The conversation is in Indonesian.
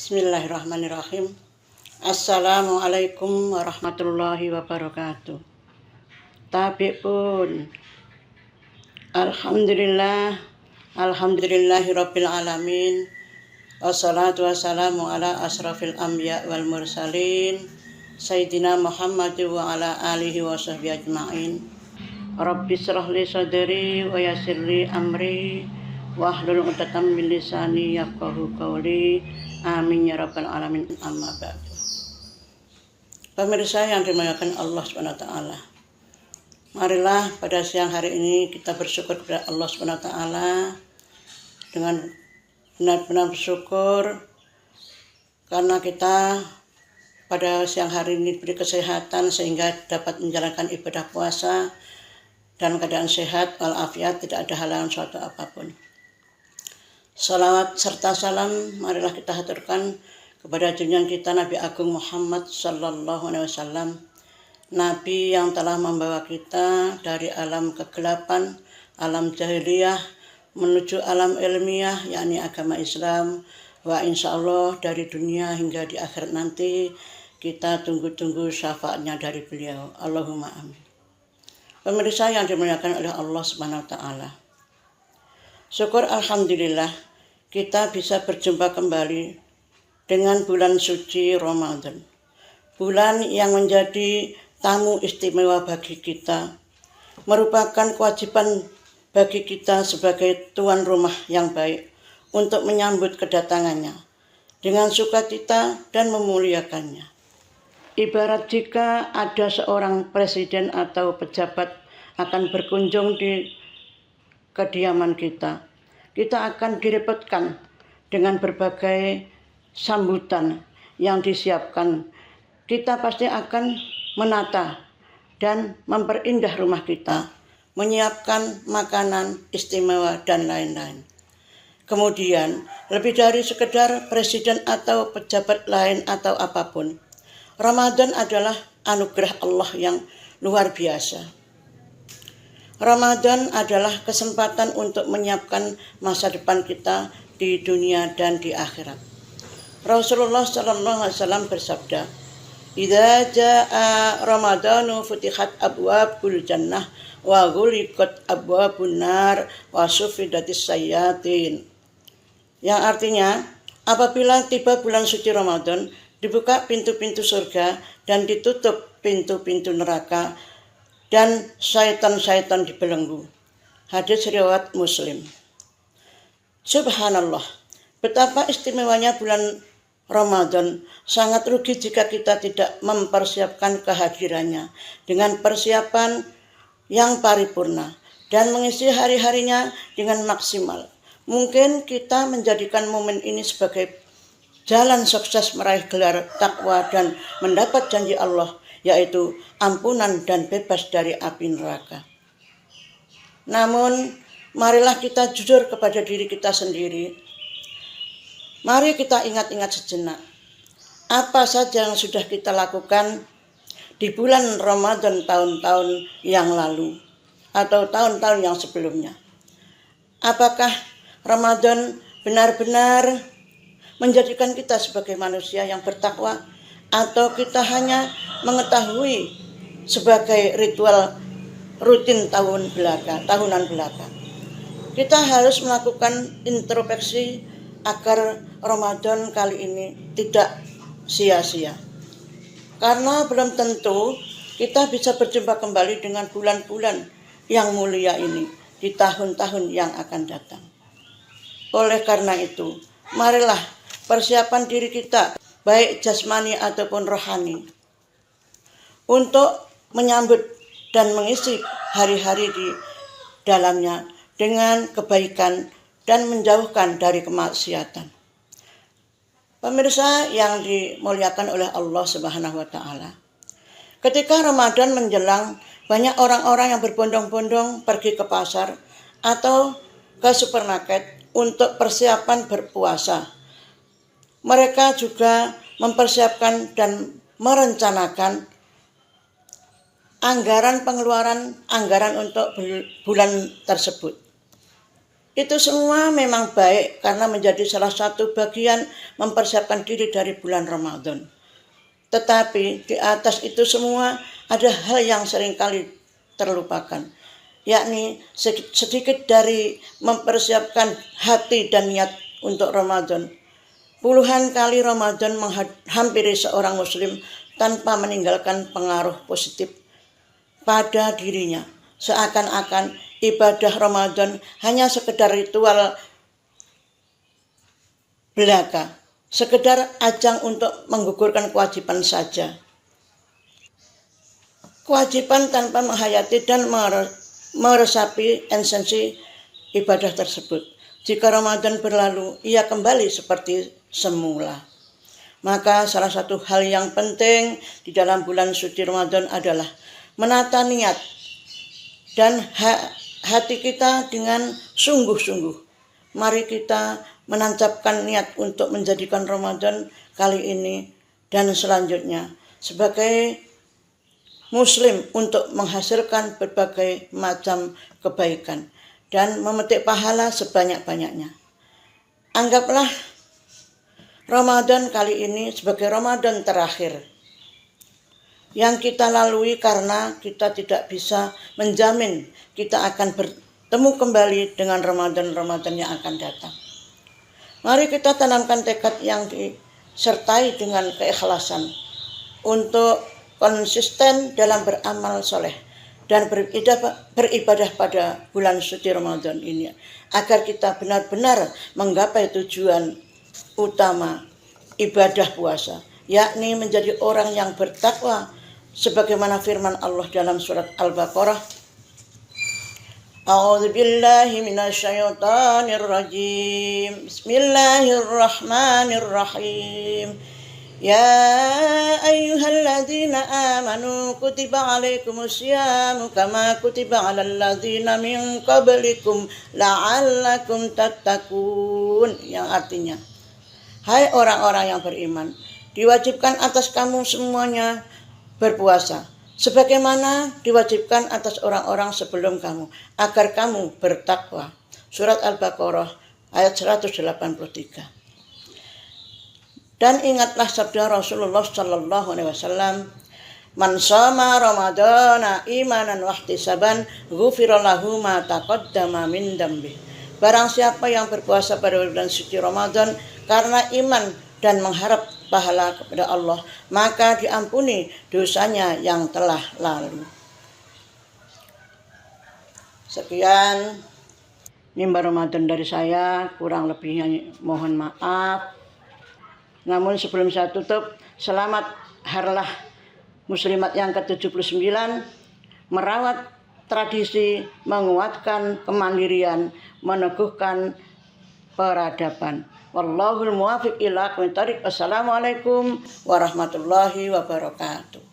Bismillahirrahmanirrahim. Assalamualaikum warahmatullahi wabarakatuh. Tabi pun. Alhamdulillahirabbil alamin. Wassalatu wassalamu ala asrafil anbiya wal mursalin Sayyidina Muhammad wa ala alihi wa sahbihi ajma'in. Rabbi shrah li sadri wa yassir li amri wahlul 'uqdatam min lisani yafqahu qawli. Amin ya rabbal alamin. Amma ba'du. Pemirsa yang dimuliakan Allah SWT, marilah pada siang hari ini kita bersyukur kepada Allah SWT dengan benar-benar bersyukur karena kita pada siang hari ini diberi kesehatan sehingga dapat menjalankan ibadah puasa dan keadaan sehat walafiat, tidak ada halangan suatu apapun. Salawat serta salam marilah kita haturkan kepada junjungan kita Nabi Agung Muhammad sallallahu alaihi wasallam, Nabi yang telah membawa kita dari alam kegelapan, alam jahiliyah menuju alam ilmiah yakni agama Islam. Wa insyaallah dari dunia hingga di akhirat nanti kita tunggu-tunggu syafaatnya dari beliau. Allahumma amin. Pemirsa yang dimuliakan oleh Allah Subhanahu wa taala, syukur alhamdulillah kita bisa berjumpa kembali dengan bulan suci Ramadan. Bulan yang menjadi tamu istimewa bagi kita, merupakan kewajiban bagi kita sebagai tuan rumah yang baik untuk menyambut kedatangannya dengan sukacita dan memuliakannya. Ibarat jika ada seorang presiden atau pejabat akan berkunjung di kediaman kita akan direpotkan dengan berbagai sambutan yang disiapkan. Kita pasti akan menata dan memperindah rumah kita, menyiapkan makanan istimewa dan lain-lain. Kemudian, lebih dari sekedar presiden atau pejabat lain atau apapun, Ramadan adalah anugerah Allah yang luar biasa. Ramadan adalah kesempatan untuk menyiapkan masa depan kita di dunia dan di akhirat. Rasulullah sallallahu alaihi wasallam bersabda, "Idza jaa Ramadanu futihat abwabul jannah wa ghuliqat abwabun nar wa sufidatis sayyatin." Yang artinya, apabila tiba bulan suci Ramadan, dibuka pintu-pintu surga dan ditutup pintu-pintu neraka dan syaitan-syaitan dibelenggu. Hadis riwayat Muslim. Subhanallah, betapa istimewanya bulan Ramadan. Sangat rugi jika kita tidak mempersiapkan kehadirannya dengan persiapan yang paripurna dan mengisi hari-harinya dengan maksimal. Mungkin kita menjadikan momen ini sebagai jalan sukses meraih gelar takwa dan mendapat janji Allah, yaitu ampunan dan bebas dari api neraka. Namun, marilah kita jujur kepada diri kita sendiri. Mari kita ingat-ingat sejenak, apa saja yang sudah kita lakukan di bulan Ramadan tahun-tahun yang lalu atau tahun-tahun yang sebelumnya. Apakah Ramadan benar-benar menjadikan kita sebagai manusia yang bertakwa, atau kita hanya mengetahui sebagai ritual rutin tahunan belaka? Kita harus melakukan introspeksi agar Ramadan kali ini tidak sia-sia. Karena belum tentu kita bisa berjumpa kembali dengan bulan-bulan yang mulia ini di tahun-tahun yang akan datang. Oleh karena itu, marilah persiapan diri kita, baik jasmani ataupun rohani, untuk menyambut dan mengisi hari-hari di dalamnya dengan kebaikan dan menjauhkan dari kemaksiatan. Pemirsa yang dimuliakan oleh Allah Subhanahu wa taala, ketika Ramadan menjelang, banyak orang-orang yang berbondong-bondong pergi ke pasar atau ke supermarket untuk persiapan berpuasa. Mereka juga mempersiapkan dan merencanakan anggaran pengeluaran anggaran untuk bulan tersebut. Itu semua memang baik karena menjadi salah satu bagian mempersiapkan diri dari bulan Ramadan. Tetapi di atas itu semua ada hal yang seringkali terlupakan, yakni sedikit dari mempersiapkan hati dan niat untuk Ramadan. Puluhan kali Ramadan menghampiri seorang muslim tanpa meninggalkan pengaruh positif pada dirinya. Seakan-akan ibadah Ramadan hanya sekedar ritual belaka, sekedar ajang untuk menggugurkan kewajiban saja. Kewajiban tanpa menghayati dan meresapi esensi ibadah tersebut. Jika Ramadan berlalu, ia kembali seperti semula. Maka salah satu hal yang penting di dalam bulan suci Ramadan adalah menata niat dan hati kita dengan sungguh-sungguh. Mari kita menancapkan niat untuk menjadikan Ramadan kali ini dan selanjutnya sebagai muslim untuk menghasilkan berbagai macam kebaikan dan memetik pahala sebanyak-banyaknya. Anggaplah Ramadan kali ini sebagai Ramadan terakhir yang kita lalui karena kita tidak bisa menjamin kita akan bertemu kembali dengan Ramadan-Ramadan yang akan datang. Mari kita tanamkan tekad yang disertai dengan keikhlasan untuk konsisten dalam beramal soleh dan beribadah pada bulan suci Ramadan ini agar kita benar-benar menggapai tujuan utama ibadah puasa, yakni menjadi orang yang bertakwa sebagaimana firman Allah dalam surat Al-Baqarah. A'udzu billahi minasyaitonir rajim. Bismillahirrahmanirrahim. Ya ayyuhalladzina amanu kutiba alaikumusyamu kama kutiba alal ladzina min qablikum la'allakum tattaqun, yang artinya, hai orang-orang yang beriman, diwajibkan atas kamu semuanya berpuasa sebagaimana diwajibkan atas orang-orang sebelum kamu agar kamu bertakwa. Surat Al-Baqarah ayat 183. Dan ingatlah sabda Rasulullah sallallahu alaihi wasallam, man shoma ramadhana imanan wa ihtisaban ghufira lahu ma taqaddama min dambi. Barang siapa yang berpuasa pada bulan suci Ramadan karena iman dan mengharap pahala kepada Allah, maka diampuni dosanya yang telah lalu. Sekian mimbar Ramadan dari saya, kurang lebihnya mohon maaf. Namun sebelum saya tutup, selamat harlah muslimat yang ke-79, merawat tradisi, menguatkan kemandirian, meneguhkan peradaban. Wallahul muwaffiq ila aqwamit thoriq. Wassalamualaikum warahmatullahi wabarakatuh.